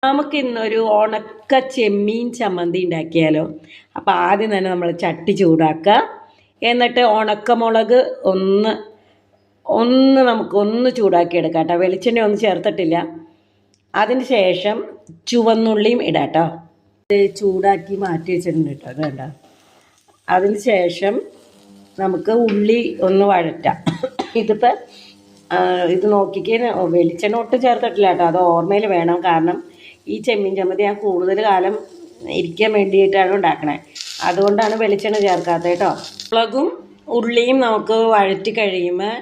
നമുക്ക് ഇന്നൊരു ഉണക്ക ചെമ്മീൻ ചമ്മന്തി ഉണ്ടാക്കിയാലോ. അപ്പോൾ ആദ്യം തന്നെ നമ്മൾ ചട്ടി ചൂടാക്കുക. എന്നിട്ട് ഉണക്കമുളക് ഒന്ന് ഒന്ന് നമുക്കൊന്ന് ചൂടാക്കിയെടുക്കാം കേട്ടോ. വെളിച്ചെണ്ണ ഒന്നും ചേർത്തിട്ടില്ല. അതിന് ശേഷം ചുവന്നുള്ളിയും ഇടാം കേട്ടോ. ചൂടാക്കി മാറ്റി വെച്ചിട്ടുണ്ട് കേട്ടോ. അത് വേണ്ട. അതിന് ശേഷം നമുക്ക് ഉള്ളി ഒന്ന് വഴറ്റാം. ഇതിപ്പോൾ ഇത് നോക്കിക്കേ, വെളിച്ചെണ്ണ ഒട്ടും ചേർത്തിട്ടില്ല കേട്ടോ. അത് ഓർമ്മയിൽ വേണം. കാരണം ഈ ചെമ്മീൻ ചമ്മന്തി ഞാൻ കൂടുതൽ കാലം ഇരിക്കാൻ വേണ്ടിയിട്ടാണ് ഉണ്ടാക്കണേ. അതുകൊണ്ടാണ് വെളിച്ചെണ്ണ ചേർക്കാത്തത് കേട്ടോ. മുളകും ഉള്ളിയും നമുക്ക് വഴറ്റി കഴിയുമ്പോൾ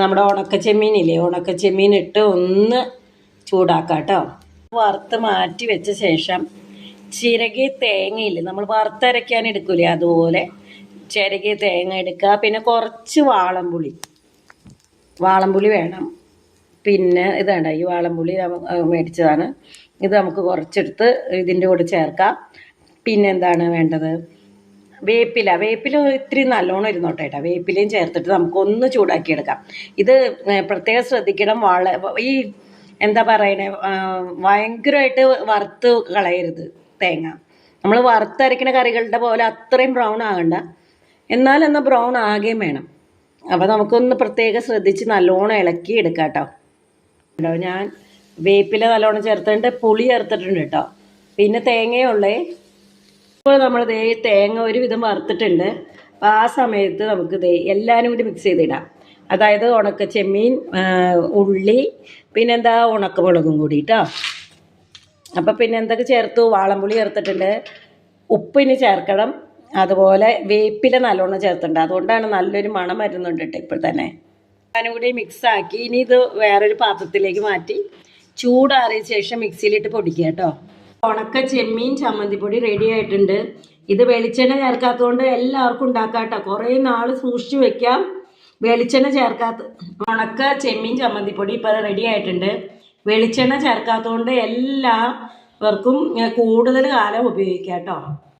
നമ്മുടെ ഉണക്കച്ചെമ്മീനില്ലേ, ഉണക്കച്ചെമ്മീൻ ഇട്ട് ഒന്ന് ചൂടാക്കാം കേട്ടോ. വറുത്ത് മാറ്റി വെച്ച ശേഷം ചിരകിയ തേങ്ങയില്ലേ, നമ്മൾ വറുത്തരയ്ക്കാൻ എടുക്കൂലേ, അതുപോലെ ചിരകിയ തേങ്ങ എടുക്കുക. പിന്നെ കുറച്ച് വാളംപുളി വേണം. പിന്നെ ഇതാണ്ട ഈ വാളംപുളി മേടിച്ചതാണ്. ഇത് നമുക്ക് കുറച്ചെടുത്ത് ഇതിൻ്റെ കൂടെ ചേർക്കാം. പിന്നെ എന്താണ് വേണ്ടത്, വേപ്പില ഇത്തിരി നല്ലോണം ഇരുന്നോട്ടെ കേട്ടോ. വേപ്പിലയും ചേർത്തിട്ട് നമുക്കൊന്ന് ചൂടാക്കിയെടുക്കാം. ഇത് പ്രത്യേകം ശ്രദ്ധിക്കണം. ഈ എന്താ പറയണേ, ഭയങ്കരമായിട്ട് വറുത്ത് കളയരുത് തേങ്ങ. നമ്മൾ വറുത്തരയ്ക്കുന്ന കറികളുടെ പോലെ അത്രയും ബ്രൗൺ ആകണ്ട, എന്നാൽ ബ്രൗൺ ആകുകയും വേണം. അപ്പോൾ നമുക്കൊന്ന് പ്രത്യേകം ശ്രദ്ധിച്ച് നല്ലോണം ഇളക്കി എടുക്കാം കേട്ടോ. ഞാൻ വേപ്പില നല്ലോണം ചേർത്തിട്ടുണ്ട്, പുളി ചേർത്തിട്ടുണ്ട് കേട്ടോ. പിന്നെ തേങ്ങയുള്ളേ. ഇപ്പോൾ നമ്മൾ തേങ്ങ ഒരുവിധം വറുത്തിട്ടുണ്ട്. അപ്പോൾ ആ സമയത്ത് നമുക്ക് എല്ലാവരും കൂടി മിക്സ് ചെയ്തിടാം. അതായത് ഉണക്ക ചെമ്മീൻ, ഉള്ളി, പിന്നെന്താ ഉണക്കമുളകും കൂടി കേട്ടോ. അപ്പോൾ പിന്നെ എന്തൊക്കെ ചേർത്തു, വാളംപുളി ചേർത്തിട്ടുണ്ട്, ഉപ്പിന് ചേർക്കണം, അതുപോലെ വേപ്പില നല്ലോണം ചേർത്തിട്ടുണ്ട്. അതുകൊണ്ടാണ് നല്ലൊരു മണം വരുന്നുണ്ട് കേട്ടോ ഇപ്പോൾ തന്നെ. ഞാനും കൂടി മിക്സാക്കി. ഇനി ഇത് വേറൊരു പാത്രത്തിലേക്ക് മാറ്റി ചൂടാറിയ ശേഷം മിക്സിയിലിട്ട് പൊടിക്കുക കേട്ടോ. ഉണക്ക ചെമ്മീൻ ചമ്മന്തിപ്പൊടി റെഡി ആയിട്ടുണ്ട്. ഇത് വെളിച്ചെണ്ണ ചേർക്കാത്തതുകൊണ്ട് എല്ലാവർക്കും ഉണ്ടാക്കാം കേട്ടോ. കുറേ നാൾ സൂക്ഷിച്ച് വെക്കാം. വെളിച്ചെണ്ണ ചേർക്കാത്ത ഉണക്ക ചെമ്മീൻ ചമ്മന്തിപ്പൊടി ഇപ്പോൾ റെഡി ആയിട്ടുണ്ട്. വെളിച്ചെണ്ണ ചേർക്കാത്തതുകൊണ്ട് എല്ലാവർക്കും കൂടുതൽ കാലം ഉപയോഗിക്കാം കേട്ടോ.